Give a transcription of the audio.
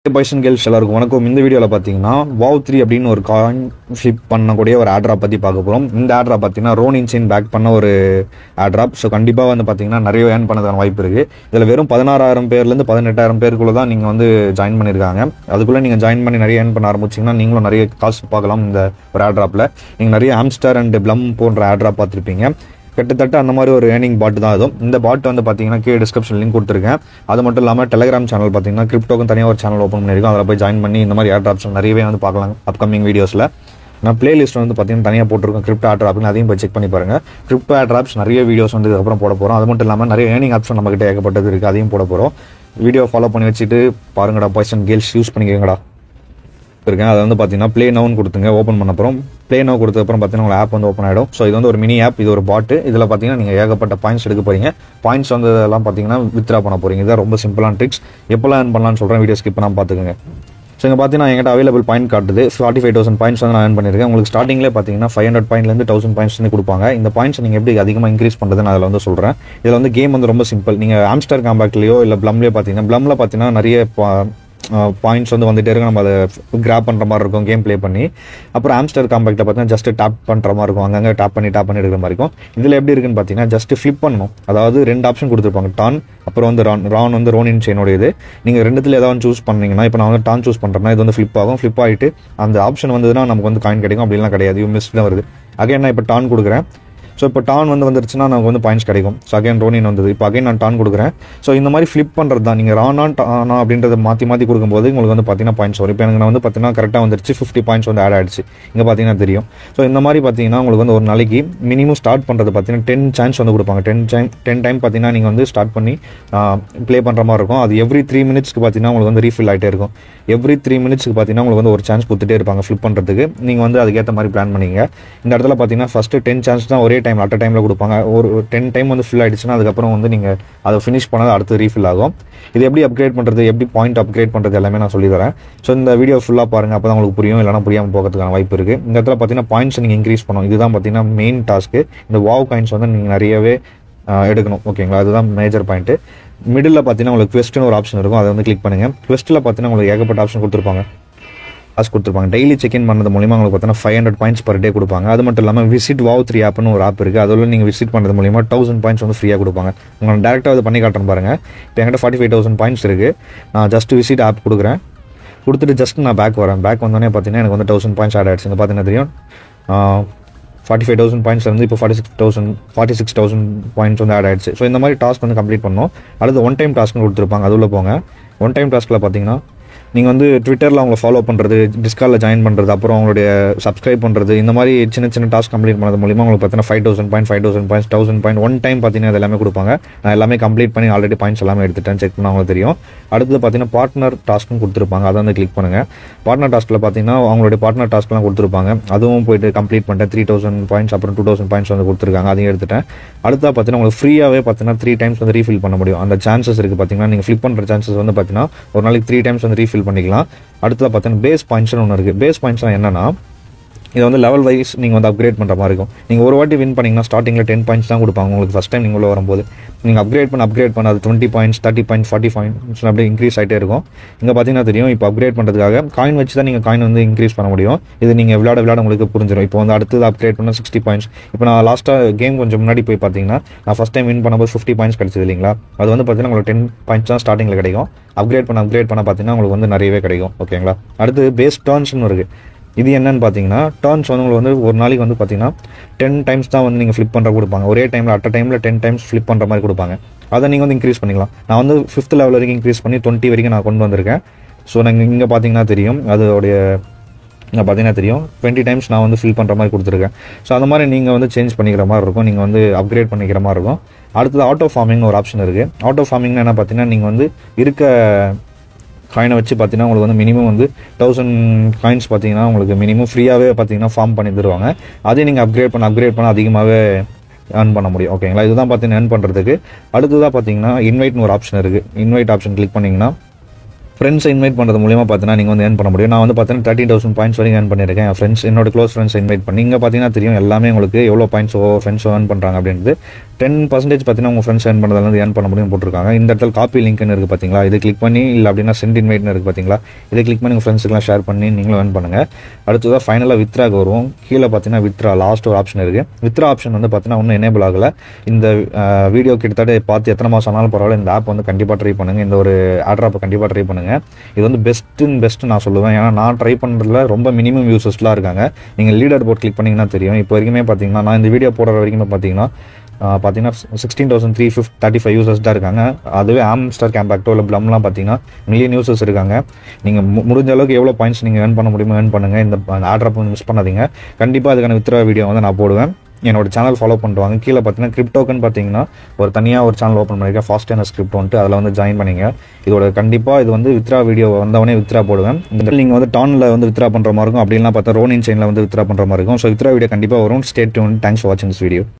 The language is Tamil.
பாய்ஸ் அண்ட் கேர்ள்ஸ் எல்லாருக்கும் வணக்கம். இந்த வீடியோவில் பார்த்தீங்கன்னா WoW3 அப்படின்னு ஒரு காயின் ஃபிளிப் பண்ணக்கூடிய ஒரு ஆட்ராப் பற்றி பார்க்க போகிறோம். இந்த ஆட்ராப் பார்த்தீங்கன்னா ரோனின் செயின் பேக் பண்ண ஒரு ஆட்ராப். ஸோ கண்டிப்பாக வந்து பார்த்தீங்கன்னா நிறைய ஏர்ன் பண்ணதுக்கான வாய்ப்பு இருக்குது. இதில் வெறும் 16,000 பேர்லேருந்து 18,000 பேருக்குள்ள தான் நீங்கள் வந்து ஜாயின் பண்ணியிருக்காங்க. அதுக்குள்ளே நீங்கள் ஜாயின் பண்ணி நிறைய ஏர்ன் பண்ண ஆரம்பிச்சிங்கன்னா நீங்களும் நிறைய காசு பார்க்கலாம். இந்த ஒரு ஆட்ராப்பில் நீங்கள் நிறைய ஆம்ஸ்டர் அண்ட் ப்ளம் போன்ற ஆட்ராப் பார்த்துருப்பீங்க. கிட்டத்தட்ட அந்த மாதிரி ஒரு ஏர்னிங் பாட் தான் அதுவும். இந்த பாட் வந்து பார்த்தீங்கன்னா கீழே டிஸ்கிரிப்ஷன் லிங்க் கொடுத்துருக்கேன். அது மட்டும் இல்லாமல் டெலிகிராம் சேனல் பார்த்தீங்கன்னா கிரிப்டோக்கும் தனியாக ஒரு சேனல் ஓப்பன் பண்ணியிருக்கோம். அதில் போய் ஜாயின் பண்ணி இந்த மாதிரி ஆட்ராப்ஸ் நிறையவே வந்து பார்க்கலாம். அப்கமிங் வீடியோஸில் நான் பிளேலிஸ்ட் வந்து பார்த்தீங்கன்னா தனியாக போட்டிருக்கோம் கிரிப்டோ ஆட்ராப்னு, அதையும் போய் செக் பண்ணி பாருங்கள். கிரிப்டோ ஆட்ராப்ஸ் நிறைய வீடியோஸ் வந்து இதுக்கப்புறம் போட போகிறோம். அது மட்டும் இல்லாமல் நிறைய ஏர்னிங் ஆப்ஷன் நம்மகிட்ட ஏகப்பட்டது இருக்குது, அதையும் போட போகிறோம். வீடியோ ஃபாலோ பண்ணி வச்சுட்டு பாருங்கடா பாய்ஸ் அண்ட் கேர்ள்ஸ், யூஸ் பண்ணிக்கோங்கடா இருக்கேன். அதை வந்து பார்த்தீங்கன்னா ப்ளே நவுன்னு கொடுத்துங்க. ஓப்பன் பண்ண அப்புறம் ப்ளே நவ் கொடுத்ததுக்கப்புறம் பார்த்தீங்கன்னா உங்கள் ஆப் வந்து ஓப்பன் ஆகிடும். ஸோ இது வந்து ஒரு மினி ஆப், இது ஒரு பாட்டு. இதில் பார்த்தீங்கன்னா நீங்கள் ஏகப்பட்ட பாயிண்ட்ஸ் எடுக்க போகிறீங்க. பாயிண்ட்ஸ் வந்து எல்லாம் பார்த்தீங்கன்னா வித்ரா பண்ண போகிறீங்க. இதுதான் ரொம்ப சிம்பிளான ட்ரிக்ஸ். எப்போல்லாம் ஏர்ன் பண்ணலான்னு சொல்கிறேன், வீடியோ ஸ்கிப் பண்ணாமல் பார்த்துக்கோங்க. ஸோ இங்கே பார்த்தீங்கன்னா என்கிட்ட அவைலபிள் பாயிண்ட் காட்டுது. 45,000 பாயிண்ட்ஸ் வந்து நான் ஏர்ன் பண்ணியிருக்கேன். உங்களுக்கு ஸ்டார்டிங்லேயே பார்த்தீங்கன்னா 500 பாயிண்ட்லேருந்து 1000 பாயிண்ட்ஸ் வந்து கொடுப்பாங்க. இந்த பாயிண்ட்ஸ் நீங்கள் எப்படி அதிகமாக இன்க்ரீஸ் பண்ணுறதுன்னு அதில் வந்து சொல்கிறேன். இதில் வந்து கேம் வந்து ரொம்ப சிம்பிள். நீங்கள் ஆம்ஸ்டர் காம்பேக்ட்லையோ இல்லை ப்ளம்லேயோ பார்த்தீங்கன்னா ப்ளம்ல பார்த்தீங்கன்னா நிறைய பாயிண்ட்ஸ் வந்து வந்துட்டே இருக்கும். நம்ம அதை கிராப் பண்ணுற மாதிரி இருக்கும் கேம் ப்ளே பண்ணி. அப்புறம் ஆம்ஸ்டர் காம்பேக்டில் பார்த்தீங்கன்னா ஜஸ்ட் டேப் பண்ணுற மாதிரி இருக்கும். அங்கங்கே டேப் பண்ணி எடுக்கிற மாதிரி இருக்கும். இதில் எப்படி இருக்குன்னு பார்த்தீங்கன்னா ஜஸ்ட் ஃப்ளிப் பண்ணணும். அதாவது 2 ஆப்ஷன் கொடுத்துருப்பாங்க, டான் அப்புறம் வந்து ரான் வந்து ரோனின் செயினோட இது. நீங்கள் ரெண்டுத்தில் ஏதாவது சூஸ் பண்ணீங்கன்னா, இப்போ நான் வந்து டான் சூஸ் பண்ணுறேன்னா இது வந்து ஃப்ளிப் ஆகும். ஃப்ளிப் ஆகிட்டு அந்த ஆப்ஷன் வந்ததுன்னா நமக்கு வந்து காயின் கிடைக்கும். அப்படிலாம் கிடையாது, மிஸ் தான் வருது. அகைன் நான் இப்போ டான் கொடுக்குறேன். ஸோ இப்போ டான் வந்து வந்துருச்சுன்னா நமக்கு வந்து பாயிண்ட்ஸ் கிடைக்கும். ஸோ அகைன் ரோனின் வந்தது. இப்போ அகைன் நான் டான் கொடுக்குறேன். ஸோ இந்த மாதிரி ஃப்ளிப் பண்ணுறது தான். நீங்கள் டானா அப்படின்றத மாற்றி கொடுக்கும்போது உங்களுக்கு வந்து பார்த்தீங்கன்னா பாயிண்ட்ஸ் வரும். இப்போ எனக்கு நான் வந்து பார்த்தீங்கன்னா கரெக்டாக வந்துருச்சு, 50 பாயிண்ட்ஸ் வந்து ஆட் ஆகிடுச்சு. இங்கே பார்த்தீங்கன்னா தெரியும். ஸோ இந்த மாதிரி பார்த்தீங்கன்னா உங்களுக்கு வந்து ஒரு நாளைக்கு மினிமம் ஸ்டார்ட் பண்ணுறது பார்த்தீங்கன்னா 10 சான்ஸ் வந்து கொடுப்பாங்க. 10 டைம் பார்த்தீங்கன்னா நீங்கள் வந்து ஸ்டார்ட் பண்ணி ப்ளே பண்ணுற மாதிரி இருக்கும். அது எவ்ரி 3 மினிட்ஸ்க்கு பார்த்தீங்கன்னா உங்களுக்கு வந்து ரீஃபில் ஆகிட்டே இருக்கும். எவ்ரி 3 மினிட்ஸ்க்கு பார்த்தீங்கன்னா உங்களுக்கு வந்து ஒரு சான்ஸ் கொடுத்துட்டே இருப்பாங்க ஃப்ளிப் பண்ணுறதுக்கு. நீங்கள் வந்து அதுக்கேற்ற மாதிரி பிளான் பண்ணிங்க. இந்த இடத்துல பார்த்தீங்கன்னா ஃபஸ்ட்டு 10 சான்ஸ் தான் ஒரே டைம் அட் டைமில் கொடுப்பாங்க. ஒரு 10 டைம் வந்து ஃபில் ஆகிடுச்சுன்னா அதுக்கப்புறம் வந்து நீங்கள் அதை ஃபினிஷ் பண்ணால் அடுத்து ரீஃபில் ஆகும். இது எப்படி அப்கிரேட் பண்ணுறது, எப்படி பாயிண்ட் அப்கிரேட் பண்ணுறது எல்லாமே நான் சொல்லி தரேன். ஸோ இந்த வீடியோ ஃபுல்லாக பாருங்கள், அப்போ தான் உங்களுக்கு புரியும். இல்லைனா புரியாமல் போகிறதுக்கான வாய்ப்பு இருக்குது. இந்த இடத்துல பார்த்தீங்கன்னா பாயிண்ட்ஸ் நீங்கள் இன்க்ரீஸ் பண்ணணும். இதுதான் பார்த்தீங்கன்னா மெயின் டாஸ்க்கு. இந்த வாவ் காயின்ஸ் வந்து நீங்கள் நிறையவே எடுக்கணும். ஓகேங்களா, அதுதான் மேஜர் பாயிண்ட்டு. மிடில் பார்த்தீங்கன்னா உங்களுக்கு குவெஸ்ட்னு ஒரு ஆப்ஷன் இருக்கும், அதை வந்து கிளிக் பண்ணுங்கள். குவெஸ்ட்டில் பார்த்தீங்கன்னா உங்களுக்கு ஏகப்பட்ட ஆப்ஷன் கொடுத்துருப்பாங்க. டெய்லி செக்இன் பண்ணது மூலியமாக உங்களுக்கு பார்த்தீங்கன்னா 500 பாயிண்ட்ஸ் பர் டே கொடுப்பாங்க. அது மட்டும் இல்லாமல் விசிட் WoW3 ஆப்னு ஒரு ஆப் இருக்குது. அதில் நீங்கள் விசிட் பண்ணுறது மூலியமாக 1000 பாயிண்ட்ஸ் வந்து ஃப்ரீயாக கொடுப்பாங்க. உங்களுக்கு டேரெக்டாக அது பண்ணி காட்டுறேன் பாருங்கள். இப்போ என்கிட்ட 45,000 பாயிண்ட்ஸ் இருக்குது. நான் ஜஸ்ட் விசிட் ஆப் கொடுக்குறேன். கொடுத்துட்டு ஜஸ்ட் நான் பேக் வரேன். பேக் வந்தோடனே பார்த்தீங்கன்னா எனக்கு வந்து 1000 பாயிண்ட்ஸ் ஆட் ஆகிடுச்சு. பார்த்தீங்கன்னா தெரியும் 45,000 பாயிண்ட்ஸ் வந்து இப்போ 46,000 பாயிண்ட்ஸ் வந்து ஆட் ஆகிடுச்சு. ஸோ இந்த மாதிரி டாஸ்க் வந்து கம்ப்ளீட் பண்ணணும். அடுத்து ஒன் டைம் டாஸ்க்னு கொடுத்துருப்பாங்க, அது உள்ள போங்க. ஒன் டைம் டாஸ்க்கில் பார்த்தீங்கன்னா நீங்கள் வந்து ட்விட்டரில் அவங்கள ஃபாலோ பண்ணுறது, டிஸ்கார்டில் ஜாயின் பண்ணுறது, அப்புறம் அவங்களுடைய சப்ஸ்கிரைப் பண்ணுறது, இந்த மாதிரி சின்ன டாஸ்க் கம்ப்ளீட் பண்ணது மூலிமா உங்களுக்கு பார்த்தீங்கன்னா 5,000 பாயிண்ட்ஸ் 1000 பாயிண்ட் ஒன் டைம் பார்த்தீங்கன்னா அது எல்லாமே கொடுப்பாங்க. நான் எல்லாமே கம்ப்ளீட் பண்ணி ஆல்ரெடி பாயிண்ட்ஸ் எல்லாமே எடுத்துட்டேன், செக் பண்ண அவங்களுக்கு தெரியும். அடுத்தது பார்த்தீங்கன்னா பார்ட்னர் டாஸ்க்கும் கொடுத்துருப்பாங்க, அதை வந்து கிளிக் பண்ணுங்கள். பார்ட்னர் டாஸ்க்கில் பார்த்தீங்கன்னா அவங்களுடைய பார்ட்னர் டாஸ்க்லாம் கொடுத்துருப்பாங்க, அதுவும் போயிட்டு கம்ப்ளீட் பண்ணிட்டேன். 3,000 பாயிண்ட்ஸ் அப்புறம் 2,000 பாயிண்ட்ஸ் வந்து கொடுத்துருக்காங்க, அதையும் எடுத்துட்டேன். அடுத்தா பார்த்தீங்கன்னா உங்களுக்கு ஃப்ரீயாகவே பார்த்தீங்கன்னா 3 டைம்ஸ் வந்து ரீஃபில் பண்ண முடியும். அந்த சான்சஸ் இருக்குது பார்த்தீங்கன்னா, நீங்கள் ஃப்ளிப் பண்ணுற சான்சஸ் வந்து பார்த்தீங்கன்னா ஒரு நாளைக்கு 3 டைம்ஸ் வந்து ரீஃபில் பண்ணிக்கலாம். அடுத்ததாக பார்த்தீங்கன்னா பேஸ் பாயிண்ட்ஸ்னு ஒன்று இருக்குது. பேஸ் பாயிண்ட்ஸ்லாம் என்னன்னா, இதை வந்து லெவல் வைஸ் நீங்கள் வந்து அப்கிரேட் பண்ணுற மாதிரி இருக்கும். நீங்கள் ஒரு வாட்டி வின் பண்ணிங்கன்னா ஸ்டார்டிங்கில் 10 பாயிண்ட்ஸ் தான் கொடுப்பாங்க உங்களுக்கு ஃபஸ்ட் டைம் நீங்கள் உள்ள வரும்போது. நீங்கள் அப்கிரேட் பண்ண அது 20 பாயிண்ட்ஸ் 30 பாயிண்ட்ஸ் 40 பாயிண்ட்ஸ் அப்படியே இன்க்ரீஸ் ஆகிட்டே இருக்கும். இங்கே பார்த்தீங்கன்னா தெரியும். இப்போ அப்கிரேட் பண்ணுறதுக்காக காயின் வச்சு தான் நீங்கள் காயின் வந்து இன்க்ரீஸ் பண்ண முடியும். இது நீங்கள் விளையாட உங்களுக்கு புரிஞ்சிடும். இப்போ வந்து அடுத்தது அப்கிரேட் பண்ண 60 பாயிண்ட்ஸ். இப்போ நான் லாஸ்ட்டாக கேம் கொஞ்சம் முன்னாடி போய் பார்த்தீங்கன்னா நான் ஃபஸ்ட் டைம் வின் பண்ணும்போது 50 பாயிண்ட்ஸ் கிடைச்சது இல்லைங்களா. அது வந்து பார்த்தீங்கன்னா உங்களுக்கு 10 பாயிண்ட்ஸ் தான் ஸ்டார்டிங்கில் கிடைக்கும். அப்கிரேட் பண்ண பார்த்தீங்கன்னா உங்களுக்கு வந்து நிறையவே கிடைக்கும். ஓகேங்களா. அடுத்து பேஸ் டர்ன்ஸ்னு இருக்குது. இது என்னன்னு பார்த்தீங்கன்னா, டர்ன்ஸ் வந்து உங்களுக்கு வந்து ஒரு நாளைக்கு வந்து பார்த்தீங்கன்னா 10 டைம்ஸ் தான் வந்து நீங்கள் ஃப்ளிப் பண்ணுற கொடுப்பாங்க. ஒரே டைமில் அட் டைமில் 10 டைம்ஸ் ஃப்ளிப் பண்ணுற மாதிரி கொடுப்பாங்க. அதை நீங்கள் வந்து இன்க்ரீஸ் பண்ணிக்கலாம். நான் வந்து 5th லெவல் வரைக்கும் இன்க்ரீஸ் பண்ணி 20 வரைக்கும் நான் கொண்டு வந்திருக்கேன். ஸோ நாங்கள் இங்கே பார்த்தீங்கன்னா தெரியும், அதோடைய இங்கே பார்த்தீங்கன்னா தெரியும் 20 டைம்ஸ் நான் வந்து ஃபில் பண்ணுற மாதிரி கொடுத்துருக்கேன். ஸோ அந்த மாதிரி நீங்கள் வந்து சேஞ்ச் பண்ணிக்கிற மாதிரி இருக்கும், நீங்கள் வந்து அப்கிரேட் பண்ணிக்கிற மாதிரி இருக்கும். அடுத்தது ஆட்டோ ஃபார்மிங்னு ஒரு ஆப்ஷன் இருக்குது. ஆட்டோ ஃபார்மிங்னா என்ன பார்த்தீங்கன்னா, நீங்கள் வந்து இருக்க காயினை வச்சு பார்த்தீங்கன்னா உங்களுக்கு வந்து மினிமம் வந்து 1000 காயின்ஸ் பார்த்தீங்கன்னா உங்களுக்கு மினிமம் ஃப்ரீயாகவே பார்த்தீங்கன்னா ஃபார்ம் பண்ணி தருவாங்க. அதே நீங்கள் அப்கிரேட் பண்ண அதிகமாகவே ஏர்ன் பண்ண முடியும். ஓகேங்களா. இதுதான் பார்த்தீங்கன்னா ஏர்ன் பண்ணுறதுக்கு. அடுத்ததாக பார்த்தீங்கன்னா இன்வைட்னு ஒரு ஆப்ஷன் இருக்குது. இன்வைட் ஆப்ஷன் கிளிக் பண்ணிங்கன்னா ஃப்ரெண்ட்ஸை இன்வைட் பண்ணுறது மூலியமாக பார்த்தீங்கன்னா நீங்கள் வந்து ஏர்ன் பண்ண முடியும். நான் வந்து பார்த்தீங்கன்னா 13,000 பாயிண்ட்ஸ் வரைக்கும் ஏர்ன் பண்ணியிருக்கேன். என்னோட க்ளோஸ் ஃப்ரெண்ட்ஸ் இன்வைட் பண்ணி இங்கே பார்த்தீங்கன்னா தெரியும் எல்லாமே உங்களுக்கு எவ்வளோ பாயிண்ட்ஸோ ஃப்ரெண்ட்ஸோ ஏர்ன் பண்ணுறாங்க அப்படின்றது. 10% பார்த்தீங்கன்னா உங்கள் ஃப்ரெண்ட்ஸ் ஏர்ன் பண்ணுறதுலேருந்து ஏர்ன் பண்ண முடியும் போட்டிருக்காங்க. இந்த இடத்துல காப்பி லிங்க்னு இருக்குது பார்த்தீங்களா, இது கிளிக் பண்ணி இல்லை அப்படின்னா சென்ட் இன்வைட்னு இருக்குது பார்த்தீங்களா, இதை கிளிக் பண்ணி உங்கள் ஃப்ரெண்ட்ஸுக்குலாம் ஷேர் பண்ணி நீங்களும் ஏர்ன் பண்ணுங்கள். அடுத்ததாக ஃபைனலாக வித்ராக்கு வருவோம். கீழே பார்த்தீங்கன்னா வித்ரா லாஸ்ட் ஒரு ஆப்ஷன் இருக்குது. வித்ரா ஆப்ஷன் வந்து பார்த்தீங்கன்னா இன்னும் எனேபிள் ஆகலை. இந்த வீடியோ கிட்டத்தட்ட பார்த்து எத்தனை மாதம் ஆனாலும் பரவாயில்ல, இந்த ஆப் வந்து கண்டிப்பாக ட்ரை பண்ணுங்கள். இந்த ஒரு ஆட்ராப்பை கண்டிப்பாக ட்ரை பண்ணுங்கள். இது வந்து பெஸ்ட்டு நான் சொல்லுவேன். ஏன்னா நான் ட்ரை பண்ணுறதுல ரொம்ப மினிமம் யூசர்ஸ்லாம் இருக்காங்க. நீங்கள் லீடர் போர்ட் கிளிக் பண்ணிங்கன்னா தெரியும். இப்போ வரைக்குமே பார்த்தீங்கன்னா நான் இந்த வீடியோ போடுற வரைக்குமே பார்த்தீங்கன்னா 16,335 யூசர்ஸ் தான் இருக்காங்க. அதுவே ஆம்ஸ்டர் கேம்பேக்டோ இல்லை ப்ளம்லாம் பார்த்தீங்கன்னா மில்லியன் யூசர்ஸ் இருக்காங்க. நீங்கள் முடிஞ்ச அளவுக்கு எவ்வளோ பாயிண்ட்ஸ் நீங்கள் ஏர்ன் பண்ண முடியுமோ ஏர்ன் பண்ணுங்கள். இந்த ஆட்ராப் வந்து மிஸ் பண்ணாதீங்க. கண்டிப்பாக அதுக்கான வித்ரா வீடியோ வந்து நான் போடுவேன். என்னோட சேனல் ஃபாலோ பண்ணுவாங்க. கீழே பார்த்தீங்கன்னா கிரிப்டோக்குன்னு பார்த்தீங்கன்னா ஒரு தனியாக ஒரு சேனல் ஓப்பன் பண்ணியிருக்கேன், ஃபாஸ்ட் அண்ட் ஸ்கிரிப்ட் அதில் வந்து ஜாயின் பண்ணிங்க. இதோட கண்டிப்பாக இது வந்து வித்ரா வீடியோ வந்தவொடனே வித்ரா போடுவேன். இந்த நீங்கள் வந்து டானில் வந்து வித்ரா பண்ணுற மாதிரி இருக்கும், அப்படின்லாம் பார்த்தா ரோனின் செயினில் வந்து வித்ரா பண்ணுற மாதிரி இருக்கும். ஸோ வித்ரா வீடியோ கண்டிப்பாக வரும். Stay tune. தேங்க்ஸ் ஃபார் வாட்சிங் திஸ் வீடியோ.